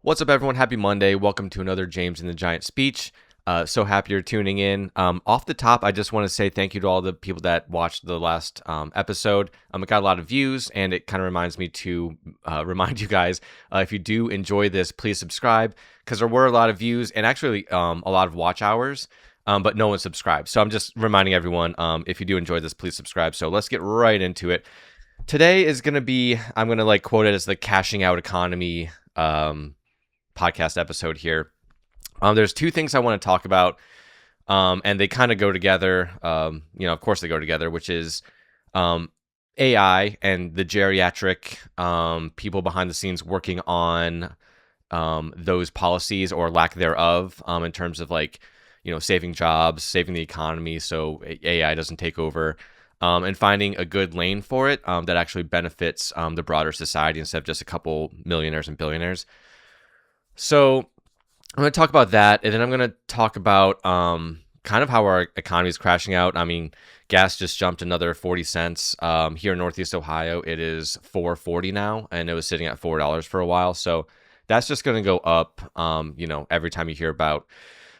What's up, everyone? Happy Monday. Welcome to another James and the Giant speech. So happy you're tuning in. Off the top, I just want to say thank you to all the people that watched the last episode. It got a lot of views, and it kind of reminds me to remind you guys, if you do enjoy this, please subscribe, because there were a lot of views and actually a lot of watch hours, but no one subscribed. So I'm just reminding everyone, if you do enjoy this, please subscribe. So let's get right into it. Today is going to be, I'm going to quote it as the cashing out economy podcast episode here. There's two things I want to talk about, and they kind of go together. Of course they go together, which is AI and the geriatric people behind the scenes working on those policies or lack thereof, in terms of saving jobs, saving the economy, so AI doesn't take over. And finding a good lane for it that actually benefits the broader society instead of just a couple millionaires and billionaires. So I'm going to talk about that, and then I'm going to talk about kind of how our economy is crashing out. I mean, gas just jumped another 40 cents. Here in Northeast Ohio, it is $4.40 now, and it was sitting at $4 for a while. So that's just going to go up, every time you hear about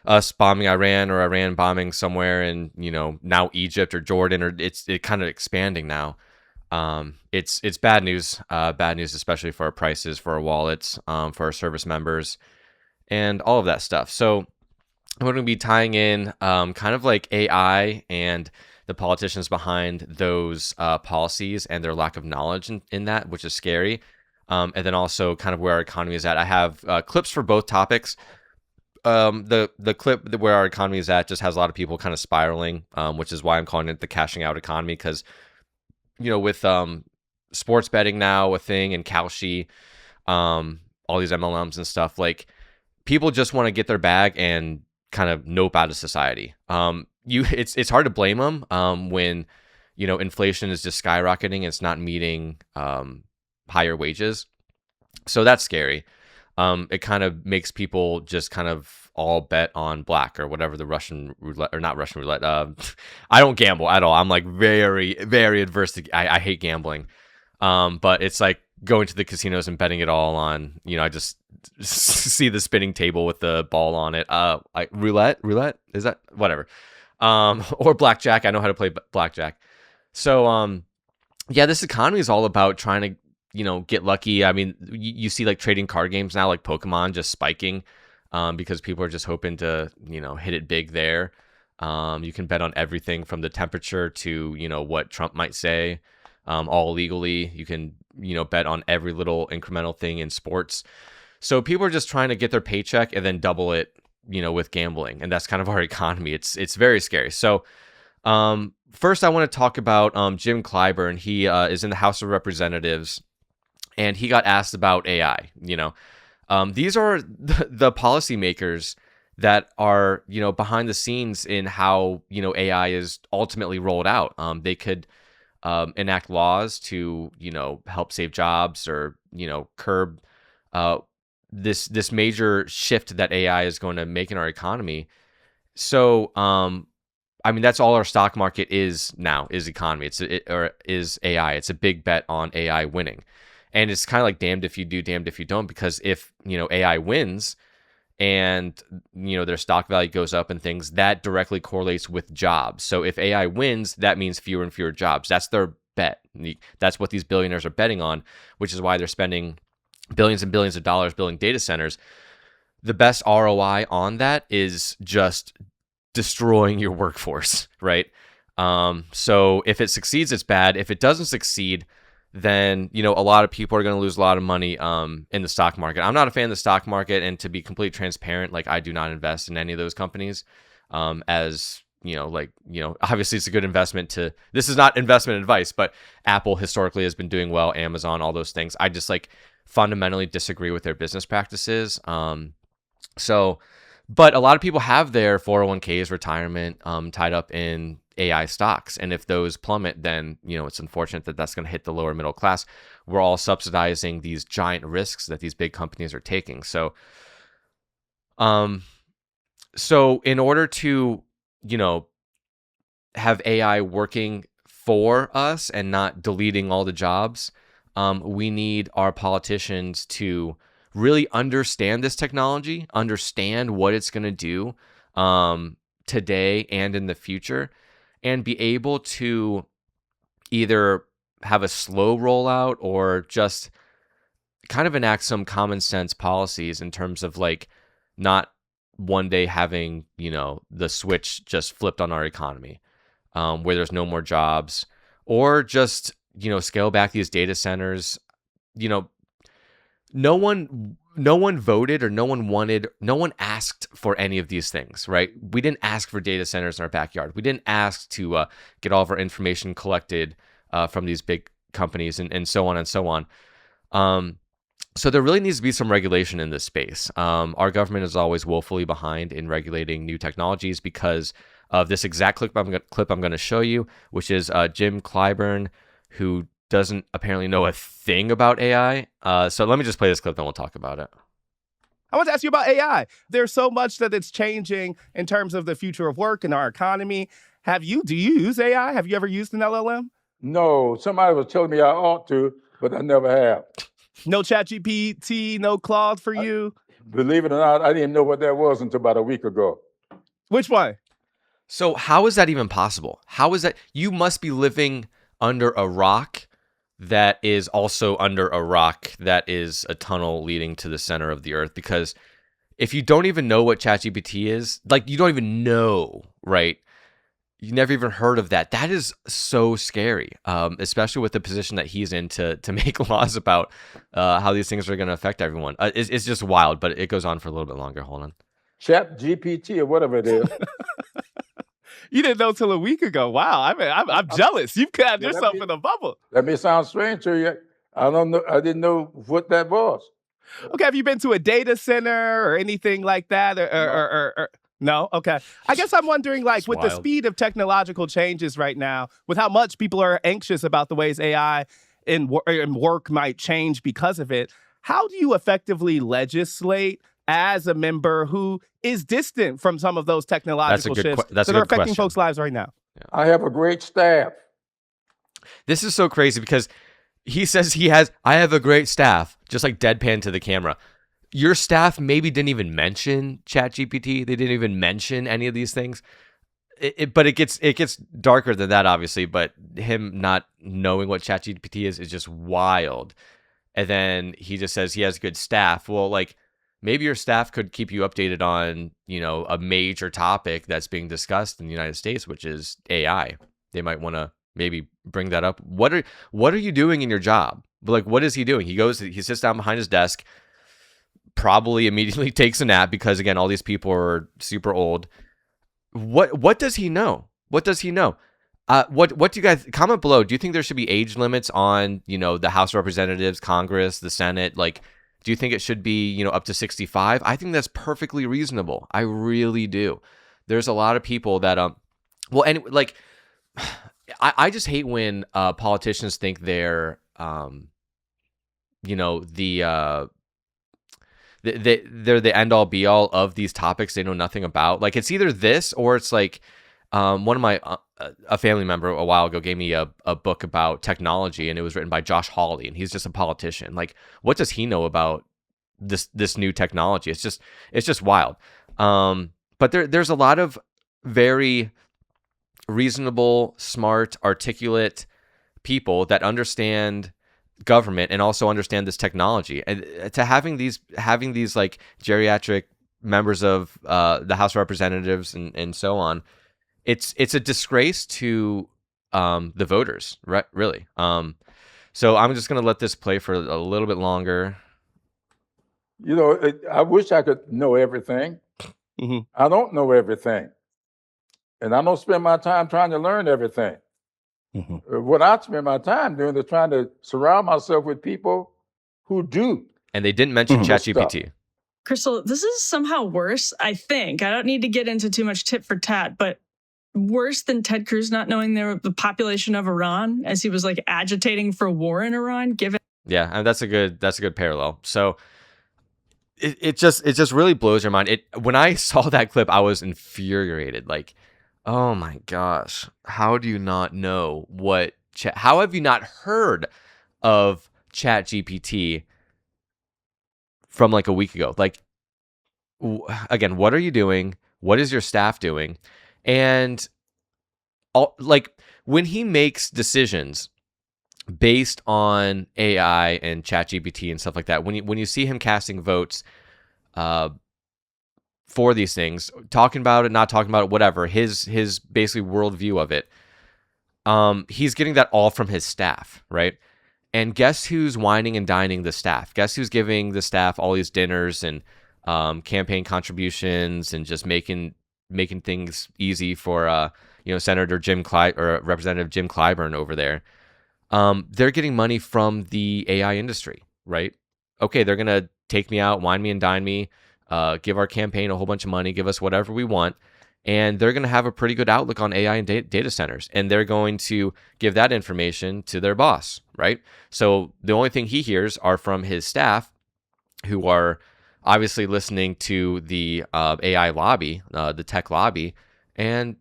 us bombing Iran or Iran bombing somewhere, and, now Egypt or Jordan, or it's kind of expanding now. It's bad news, especially for our prices, for our wallets, for our service members, and all of that stuff. So I'm going to be tying in kind of like AI and the politicians behind those policies and their lack of knowledge in that, which is scary. And then also kind of where our economy is at. I have clips for both topics. The clip where our economy is at just has a lot of people kind of spiraling, which is why I'm calling it the cashing out economy, because with sports betting now a thing, and Kalshi, all these MLMs and stuff, people just want to get their bag and kind of nope out of society. It's hard to blame them when inflation is just skyrocketing and it's not meeting higher wages. So that's scary. It kind of makes people just kind of all bet on black or whatever, the Russian roulette, or not Russian roulette. I don't gamble at all. I'm very, very adverse to. I hate gambling. But it's like going to the casinos and betting it all on. I just see the spinning table with the ball on it. Roulette is that whatever. Or blackjack. I know how to play blackjack. So yeah, this economy is all about trying to get lucky. I mean, you see trading card games now, like Pokemon, just spiking because people are just hoping to hit it big there. You can bet on everything from the temperature to what Trump might say, all legally. You can bet on every little incremental thing in sports. So people are just trying to get their paycheck and then double it with gambling, and that's kind of our economy. It's very scary. So first I want to talk about Jim Clyburn. He is in the House of Representatives, and he got asked about AI. These are the policymakers that are, behind the scenes in how, AI is ultimately rolled out. They could enact laws to, help save jobs or, curb this major shift that AI is going to make in our economy. So, I mean, that's all our stock market is now, is economy. Is AI. It's a big bet on AI winning. And it's kind of like damned if you do, damned if you don't, because if, AI wins and, their stock value goes up and things, that directly correlates with jobs. So if AI wins, that means fewer and fewer jobs. That's their bet. That's what these billionaires are betting on, which is why they're spending billions and billions of dollars building data centers. The best ROI on that is just destroying your workforce, right? So if it succeeds, it's bad. If it doesn't succeed, then a lot of people are going to lose a lot of money in the stock market. I'm not a fan of the stock market, and to be completely transparent, I do not invest in any of those companies. As obviously it's a good investment to. This is not investment advice, but Apple historically has been doing well. Amazon, all those things. I just fundamentally disagree with their business practices. But a lot of people have their 401ks, retirement, tied up in AI stocks. And if those plummet, then, it's unfortunate that that's going to hit the lower middle class. We're all subsidizing these giant risks that these big companies are taking. So in order to, have AI working for us and not deleting all the jobs, we need our politicians to really understand this technology, understand what it's going to do today and in the future, and be able to either have a slow rollout or just kind of enact some common sense policies in terms of like not one day having, the switch just flipped on our economy, where there's no more jobs, or just, scale back these data centers. You know, no one voted, or no one asked for any of these things, right? We didn't ask for data centers in our backyard. We didn't ask to get all of our information collected from these big companies, and so on and so on. So there really needs to be some regulation in this space. Our government is always woefully behind in regulating new technologies because of this exact clip I'm going to show you, which is Jim Clyburn, who doesn't apparently know a thing about AI. So let me just play this clip, then we'll talk about it. I want to ask you about AI. There's so much that it's changing in terms of the future of work and our economy. Do you use AI? Have you ever used an LLM? No, somebody was telling me I ought to, but I never have. No ChatGPT, no Claude for you? Believe it or not, I didn't know what that was until about a week ago. Which one? So how is that even possible? How is that? You must be living under a rock that is also under a rock that is a tunnel leading to the center of the earth. Because if you don't even know what ChatGPT is, like you don't even know, right? You never even heard of that. That is so scary, especially with the position that he's in to make laws about how these things are going to affect everyone. It's just wild, but it goes on for a little bit longer. Hold on. ChatGPT or whatever it is. You didn't know till a week ago. Wow, I'm jealous. You've got yourself in a bubble. That may sound strange to you. I don't know. I didn't know what that was. Okay, have you been to a data center or anything like that? Or no? Okay. I guess I'm wondering, like, with the speed of technological changes right now, with how much people are anxious about the ways AI and work might change because of it, how do you effectively legislate as a member who is distant from some of those technological shifts that are affecting folks' lives right now? Yeah. I have a great staff. This is so crazy because he says I have a great staff, just like deadpan to the camera. Your staff maybe didn't even mention ChatGPT. They didn't even mention any of these things. But it gets darker than that, obviously. But him not knowing what ChatGPT is just wild. And then he just says he has good staff. Well, like, maybe your staff could keep you updated on, a major topic that's being discussed in the United States, which is AI. They might want to maybe bring that up. What are you doing in your job? Like, what is he doing? He sits down behind his desk, probably immediately takes a nap because, again, all these people are super old. What does he know? What does he know? What do you guys comment below? Do you think there should be age limits on, the House of Representatives, Congress, the Senate? Like, do you think it should be, up to 65? I think that's perfectly reasonable. I really do. There's a lot of people that, I just hate when politicians think they're, they're the end all be all of these topics they know nothing about. Like, it's either this or it's like, one of my a family member a while ago gave me a book about technology, and it was written by Josh Hawley, and he's just a politician. Like, what does he know about this new technology? It's just wild. But there's a lot of very reasonable, smart, articulate people that understand government and also understand this technology. And to having these like geriatric members of the House of Representatives and so on, it's a disgrace to the voters, right? Really. So I'm just gonna let this play for a little bit longer. I wish I could know everything. Mm-hmm. I don't know everything, and I don't spend my time trying to learn everything. Mm-hmm. What I spend my time doing is trying to surround myself with people who do. And they didn't mention ChatGPT. Crystal, this is somehow worse, I think. I don't need to get into too much tit for tat, but worse than Ted Cruz not knowing the population of Iran as he was like agitating for war in Iran. Yeah, and that's a good parallel. So it just really blows your mind. When I saw that clip, I was infuriated. Like, oh my gosh, how do you not know how have you not heard of ChatGPT from like a week ago. Like, again, what are you doing? What is your staff doing? And like when he makes decisions based on AI and ChatGPT and stuff like that, when you see him casting votes for these things, talking about it, not talking about it, whatever, his basically worldview of it, he's getting that all from his staff, right? And guess who's wining and dining the staff? Guess who's giving the staff all these dinners and campaign contributions and just making things easy for Senator Jim or Representative Jim Clyburn over there? They're getting money from the AI industry, right? Okay, they're gonna take me out, wine me and dine me, give our campaign a whole bunch of money, give us whatever we want, and they're going to have a pretty good outlook on AI and data centers, and they're going to give that information to their boss, right? So the only thing he hears are from his staff, who are obviously listening to the AI lobby, the tech lobby, and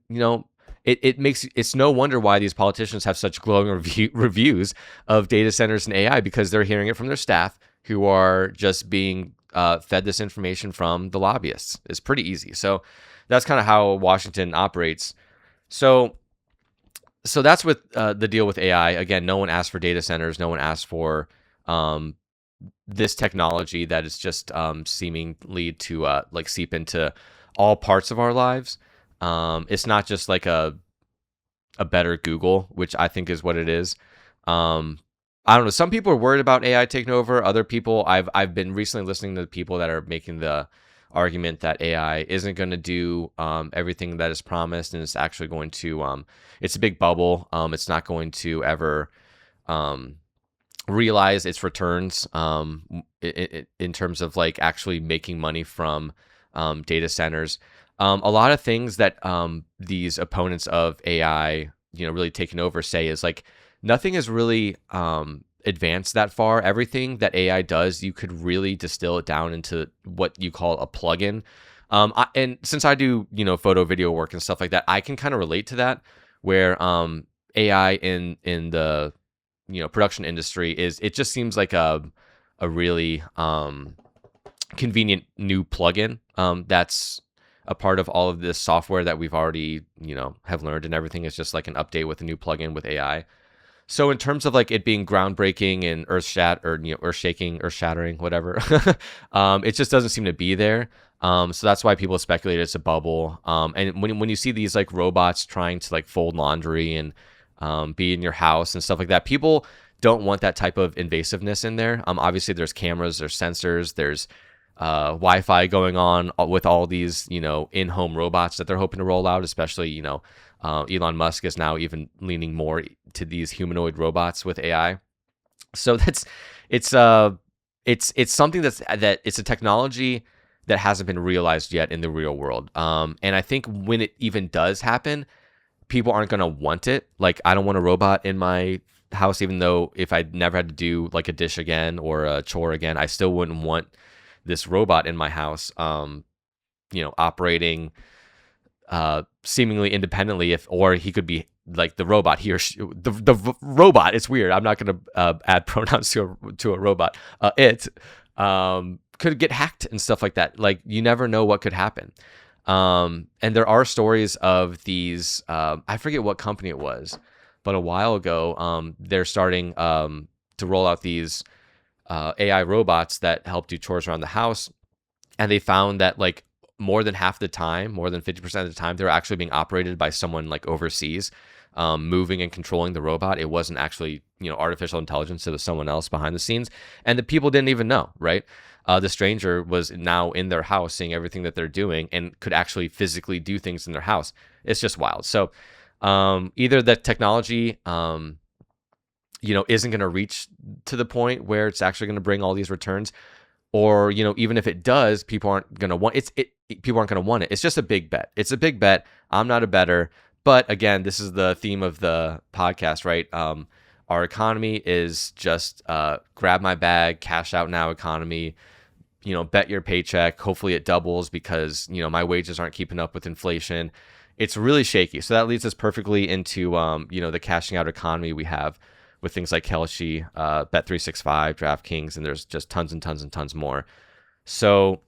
it's no wonder why these politicians have such glowing reviews of data centers and AI, because they're hearing it from their staff, who are just being fed this information from the lobbyists. It's pretty easy. So that's kind of how Washington operates. So that's with the deal with AI. Again, no one asked for data centers. No one asked for this technology that is just seemingly to like seep into all parts of our lives. It's not just like a better Google, which I think is what it is. I don't know. Some people are worried about AI taking over. Other people, I've been recently listening to the people that are making the argument that AI isn't going to do everything that is promised, and it's actually going to. It's a big bubble. It's not going to ever realize its returns in terms of like actually making money from data centers. A lot of things that these opponents of AI, really taking over say is like, nothing is really advanced that far. Everything that AI does, you could really distill it down into what you call a plugin. And since I do, photo, video work and stuff like that, I can kind of relate to that, where AI in the production industry it just seems like a really convenient new plugin that's a part of all of this software that we've already have learned, and everything is just like an update with a new plugin with AI. So in terms of like it being groundbreaking and earth shattering, whatever, it just doesn't seem to be there. So that's why people speculate it's a bubble. And when you see these like robots trying to like fold laundry and be in your house and stuff like that, people don't want that type of invasiveness in there. Obviously there's cameras, there's sensors, there's Wi-Fi going on with all these in-home robots that they're hoping to roll out, especially Elon Musk is now even leaning more to these humanoid robots with AI. So it's something that it's a technology that hasn't been realized yet in the real world. And I think when it even does happen, people aren't going to want it. Like, I don't want a robot in my house, even though if I never had to do like a dish again or a chore again, I still wouldn't want this robot in my house, operating seemingly independently, or he could be like the robot, the robot. It's weird. I'm not going to add pronouns to a robot. It could get hacked and stuff like that. Like, you never know what could happen. And there are stories of these. I forget what company it was, but a while ago, they're starting to roll out these AI robots that help do chores around the house, and they found that like more than half the time, more than 50% of the time, they're actually being operated by someone like overseas, moving and controlling the robot. It wasn't actually, artificial intelligence. It was someone else behind the scenes, and the people didn't even know, right? The stranger was now in their house, seeing everything that they're doing, and could actually physically do things in their house. It's just wild. So either the technology, isn't going to reach to the point where it's actually going to bring all these returns, or even if it does, people aren't going to want it. People aren't going to want it. It's just a big bet. It's a big bet. I'm not a bettor, but again, this is the theme of the podcast, right? Our economy is just grab my bag, cash out now economy. Bet your paycheck. Hopefully it doubles because my wages aren't keeping up with inflation. It's really shaky. So that leads us perfectly into the cashing out economy we have with things like Kalshi, Bet365, DraftKings, and there's just tons and tons and tons more. So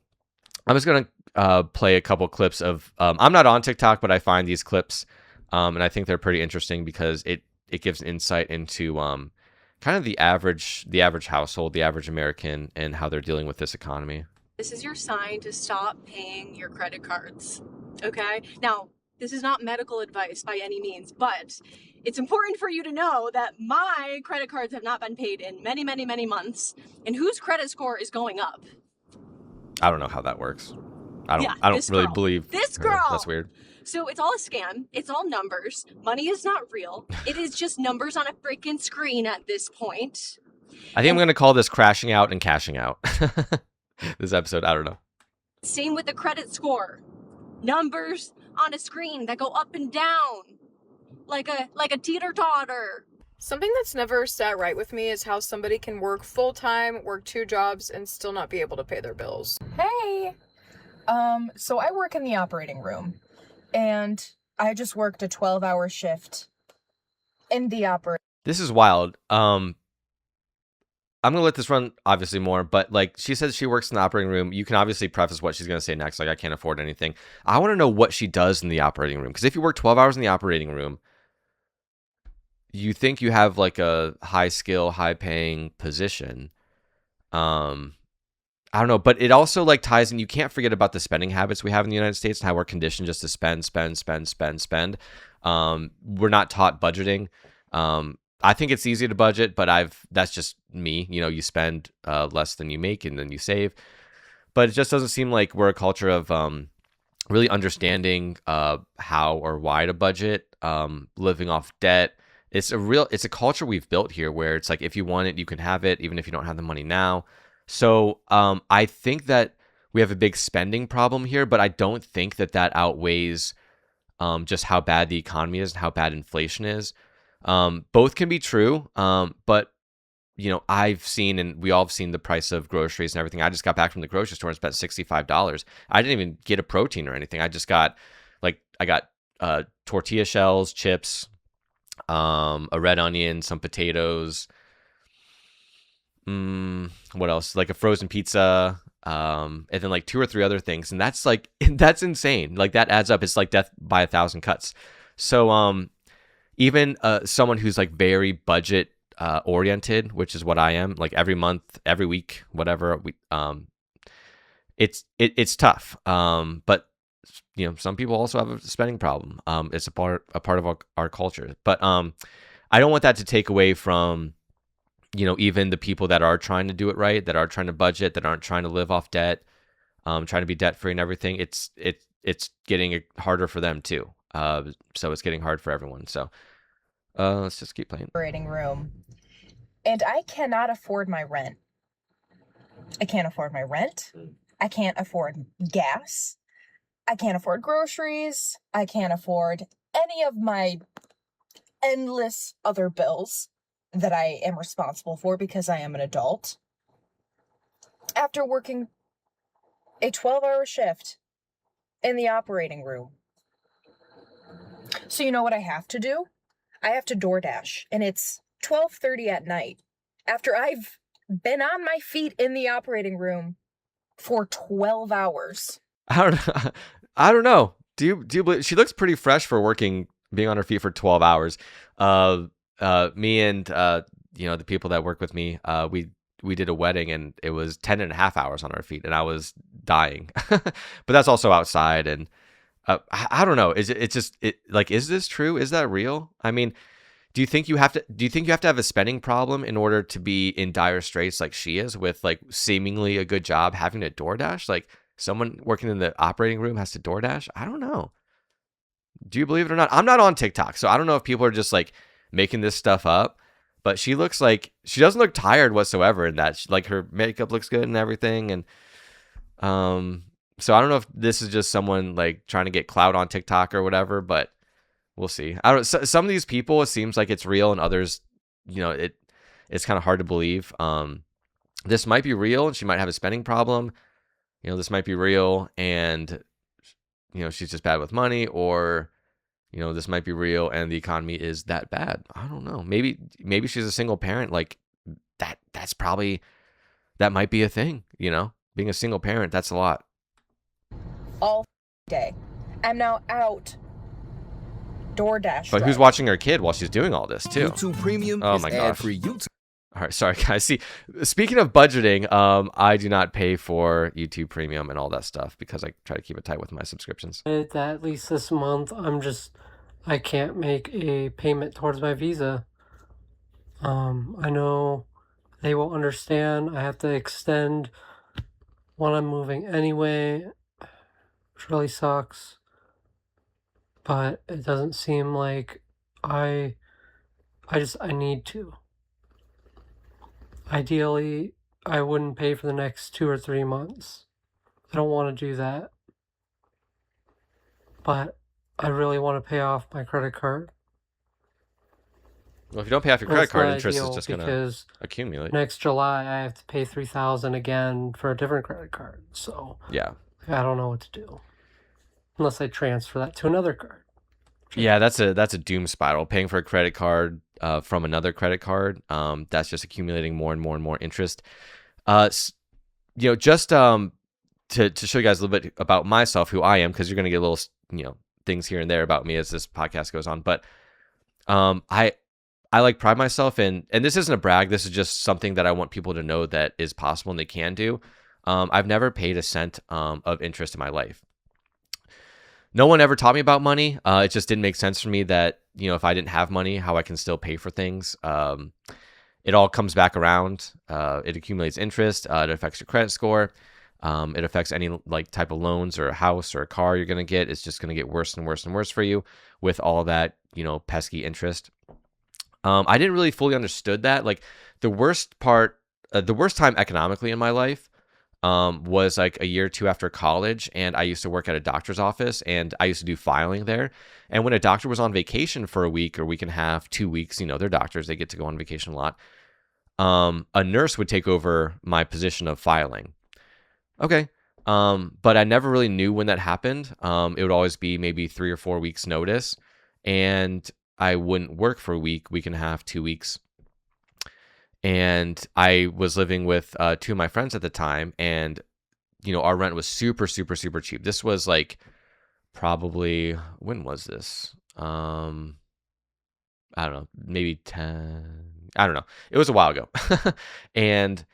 I'm just going to play a couple clips of, I'm not on TikTok, but I find these clips, and I think they're pretty interesting because it gives insight into kind of the average household, the average American, and how they're dealing with this economy. This is your sign to stop paying your credit cards, okay? Now, this is not medical advice by any means, but it's important for you to know that my credit cards have not been paid in many, many, many months, and whose credit score is going up? I don't know how that works. I don't really believe this girl. That's weird. So it's all a scam. It's all numbers. Money is not real. It is just numbers on a freaking screen at this point. I think I'm going to call this crashing out and cashing out. This episode, I don't know. Same with the credit score. Numbers on a screen that go up and down like a teeter-totter. Something that's never sat right with me is how somebody can work full-time, work 2 jobs, and still not be able to pay their bills. Hey! So I work in the operating room, and I just worked a 12-hour shift in the operating. This is wild. I'm going to let this run obviously more, but like she says she works in the operating room. You can obviously preface what she's going to say next. Like, I can't afford anything. I want to know what she does in the operating room. Because if you work 12 hours in the operating room, you think you have like a high skill, high paying position. I don't know, but it also like ties in. You can't forget about the spending habits we have in the United States and how we're conditioned just to spend. We're not taught budgeting. I think it's easy to budget, but that's just me. You know, you spend less than you make and then you save. But it just doesn't seem like we're a culture of really understanding how or why to budget, living off debt. It's a culture we've built here where it's like if you want it, you can have it, even if you don't have the money now. So I think that we have a big spending problem here, but I don't think that outweighs just how bad the economy is and how bad inflation is. Both can be true, but you know, I've seen, and we all have seen the price of groceries and everything. I just got back from the grocery store and spent $65. I didn't even get a protein or anything. I just got I got tortilla shells, chips, a red onion, some potatoes. What else? Like a frozen pizza, and then like 2 or 3 other things. And that's that's insane. Like that adds up. It's like death by 1,000 cuts. So, even someone who's like very budget oriented, which is what I am, like every month, every week, whatever, it's tough. But you know, some people also have a spending problem. It's a part of our culture. But I don't want that to take away from, you know, even the people that are trying to do it right, that are trying to budget, that aren't trying to live off debt, trying to be debt free and everything. It's getting harder for them too. So it's getting hard for everyone. So let's just keep playing. Operating room. And I cannot afford my rent. I can't afford my rent. I can't afford gas. I can't afford groceries. I can't afford any of my endless other bills that I am responsible for because I am an adult. After working a 12-hour shift in the operating room. So you know what I have to do? I have to DoorDash, and it's 12:30 at night after I've been on my feet in the operating room for 12 hours. I don't know. Do you believe she looks pretty fresh for being on her feet for 12 hours? Me and you know, the people that work with me, we did a wedding and it was 10 and a half hours on our feet and I was dying. But that's also outside, and I don't know. Is this true? Is that real? I mean, do you think you have to have a spending problem in order to be in dire straits like she is, with like seemingly a good job having to DoorDash? Like someone working in the operating room has to DoorDash? I don't know. Do you believe it or not? I'm not on TikTok, so I don't know if people are just like making this stuff up, but she looks like she doesn't look tired whatsoever in that. Like her makeup looks good and everything. And so I don't know if this is just someone like trying to get clout on TikTok or whatever, but we'll see. I don't. Some of these people, it seems like it's real, and others, you know, it's kind of hard to believe. This might be real, and she might have a spending problem. You know, this might be real, and you know, she's just bad with money, or you know, this might be real, and the economy is that bad. I don't know. Maybe she's a single parent. Like that might be a thing. You know, Being a single parent, that's a lot. All day. I'm now out DoorDash. But who's watching her kid while she's doing all this too? YouTube Premium Oh is my gosh. ad-free YouTube. All right, sorry guys. See, speaking of budgeting, I do not pay for YouTube Premium and all that stuff because I try to keep it tight with my subscriptions. At least this month, I can't make a payment towards my Visa. I know they will understand. I have to extend when I'm moving anyway, which really sucks. But it doesn't seem like I need to. Ideally, I wouldn't pay for the next 2 or 3 months. I don't want to do that. But I really want to pay off my credit card. Well, if you don't pay off your credit card, interest is just going to accumulate. Next July, I have to pay $3,000 again for a different credit card. So yeah, I don't know what to do unless I transfer that to another card. Yeah, that's a doom spiral. Paying for a credit card from another credit card, that's just accumulating more and more and more interest. Just to show you guys a little bit about myself, who I am, because you're going to get little things here and there about me as this podcast goes on. But I like pride myself in, and this isn't a brag, this is just something that I want people to know that is possible and they can do. I've never paid a cent of interest in my life. No one ever taught me about money. It just didn't make sense for me that, if I didn't have money, how I can still pay for things. It all comes back around. It accumulates interest. It affects your credit score. It affects any type of loans or a house or a car you're going to get. It's just going to get worse and worse and worse for you with all that, pesky interest. I didn't really fully understood that. The worst time economically in my life was like a year or two after college, and I used to work at a doctor's office, and I used to do filing there. And when a doctor was on vacation for a week or week and a half, 2 weeks, they're doctors, they get to go on vacation a lot. A nurse would take over my position of filing. Okay. But I never really knew when that happened. It would always be maybe 3 or 4 weeks notice, and I wouldn't work for a week and a half, 2 weeks. And I was living with 2 of my friends at the time, and our rent was super, super, super cheap. This was probably, when was this? I don't know, maybe 10. I don't know. It was a while ago. And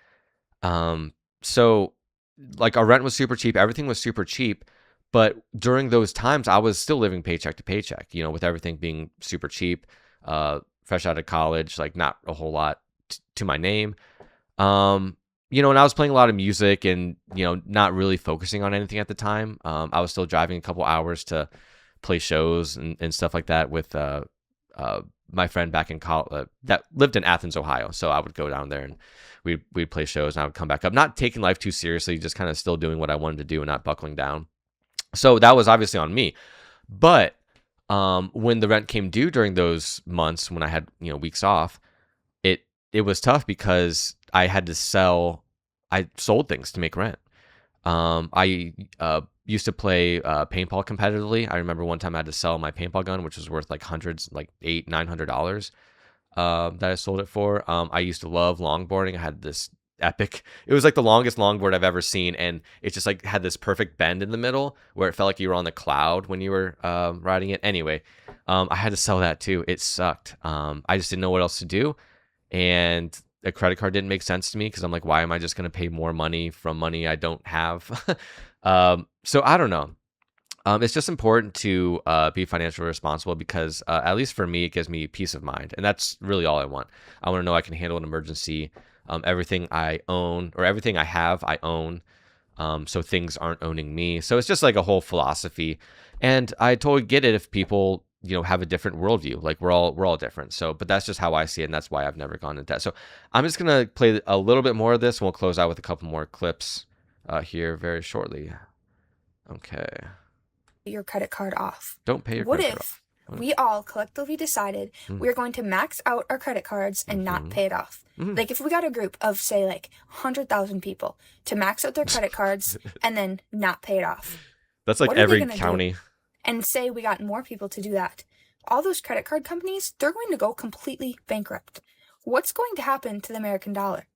so our rent was super cheap. Everything was super cheap. But during those times, I was still living paycheck to paycheck, with everything being super cheap, fresh out of college, not a whole lot to my name. And I was playing a lot of music and, not really focusing on anything at the time. I was still driving a couple hours to play shows and stuff like that with my friend back in college that lived in Athens, Ohio. So I would go down there and we'd play shows, and I would come back up, not taking life too seriously, just kind of still doing what I wanted to do and not buckling down. So that was obviously on me. But when the rent came due during those months when I had, weeks off, it was tough because I sold things to make rent. I used to play paintball competitively. I remember one time I had to sell my paintball gun, which was worth hundreds, $800-900 that I sold it for. I used to love longboarding. I had this epic, it was the longest longboard I've ever seen, and it just had this perfect bend in the middle where it felt like you were on the cloud when you were riding it. Anyway, I had to sell that too. It sucked. I just didn't know what else to do, and a credit card didn't make sense to me because I'm like, why am I just going to pay more money from money I don't have? So I don't know. It's just important to be financially responsible because at least for me, it gives me peace of mind, and that's really all I want. I want to know I can handle an emergency. Everything I own or everything I have, I own. So things aren't owning me. So it's just a whole philosophy. And I totally get it if people, have a different worldview. We're all different. So, but that's just how I see it. And that's why I've never gone into that. So I'm just going to play a little bit more of this, and we'll close out with a couple more clips here very shortly. Okay. Your credit card off. Don't pay your credit card off. We all collectively decided we're going to max out our credit cards and not pay it off. If we got a group of, say, 100,000 people to max out their credit cards and then not pay it off. That's every county. And say we got more people to do that. All those credit card companies, they're going to go completely bankrupt. What's going to happen to the American dollar?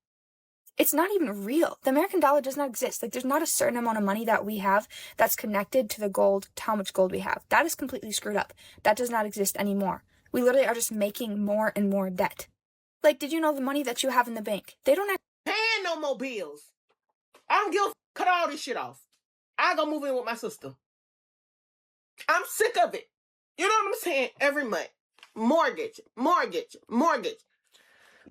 It's not even real. The American dollar does not exist. Like, there's not a certain amount of money that we have that's connected to the gold, to how much gold we have. That is completely screwed up. That does not exist anymore. We literally are just making more and more debt. Like, did you know the money that you have in the bank, they don't have paying no more bills. I don't give a cut all this shit off. I go move in with my sister. I'm sick of it. You know what I'm saying? Every month. Mortgage.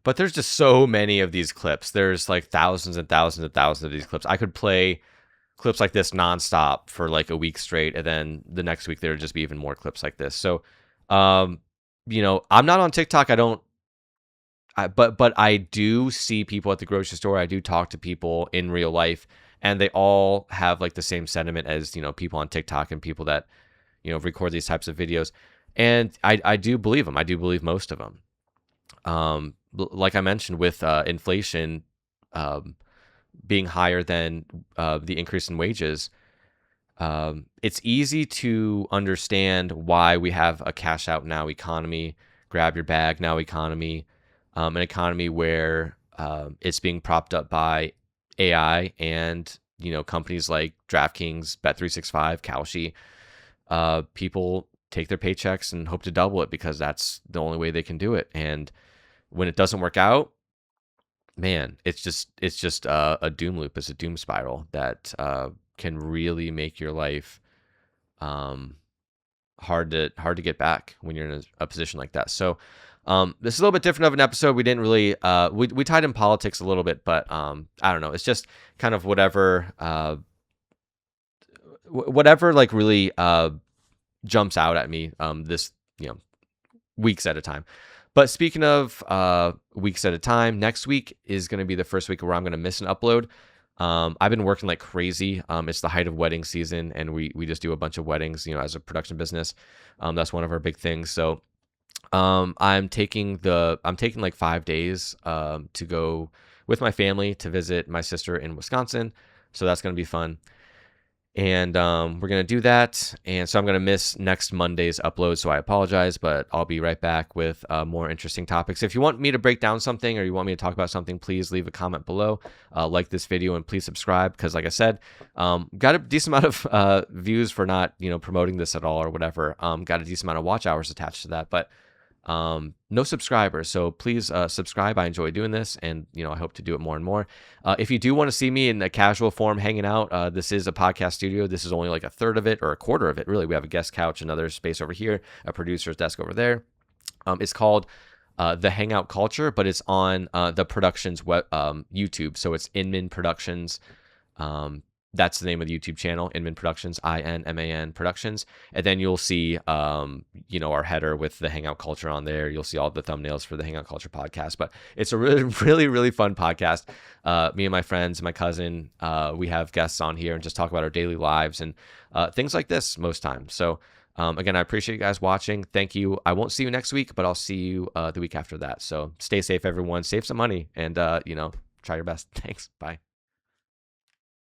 But there's just so many of these clips. There's like thousands and thousands and thousands of these clips. I could play clips like this nonstop for like a week straight, and then the next week there would just be even more clips like this. So, you know, I'm not on TikTok. But I do see people at the grocery store. I do talk to people in real life, and they all have like the same sentiment as, you know, people on TikTok and people that, you know, record these types of videos. And I do believe them. I do believe most of them. Like I mentioned, with inflation being higher than the increase in wages, it's easy to understand why we have a cash out now economy, grab your bag now economy, an economy where it's being propped up by AI and, you know, companies like DraftKings, Bet365, Kalshi. People take their paychecks and hope to double it because that's the only way they can do it. And when it doesn't work out, man, it's just a doom loop. It's a doom spiral that can really make your life hard to get back when you're in a position like that. So this is a little bit different of an episode. We didn't really we tied in politics a little bit, but I don't know. It's just kind of whatever like really jumps out at me this, you know, weeks at a time. But speaking of weeks at a time, next week is going to be the first week where I'm going to miss an upload. I've been working like crazy. It's the height of wedding season, and we just do a bunch of weddings, you know, as a production business. That's one of our big things. So I'm taking like 5 days to go with my family to visit my sister in Wisconsin. So that's going to be fun. And we're going to do that. And so I'm going to miss next Monday's upload. So I apologize, but I'll be right back with more interesting topics. If you want me to break down something or you want me to talk about something, please leave a comment below. Like this video and please subscribe. Because like I said, got a decent amount of views for not, you know, promoting this at all or whatever. Got a decent amount of watch hours attached to that. But no subscribers, so please subscribe. I enjoy doing this, and you know, I hope to do it more and more. If you do want to see me in a casual form hanging out, this is a podcast studio. This is only like a third of it or a quarter of it, really. We have a guest couch, another space over here, a producer's desk over there. It's called The Hangout Culture, but it's on the Productions web YouTube. So it's Inman Productions. That's the name of the YouTube channel, Inman Productions, INMAN Productions. And then you'll see, you know, our header with the Hangout Culture on there. You'll see all the thumbnails for the Hangout Culture podcast. But it's a really, really, really fun podcast. Me and my friends, my cousin, we have guests on here and just talk about our daily lives and things like this most times. So again, I appreciate you guys watching. Thank you. I won't see you next week, but I'll see you the week after that. So stay safe, everyone. Save some money and, you know, try your best. Thanks. Bye.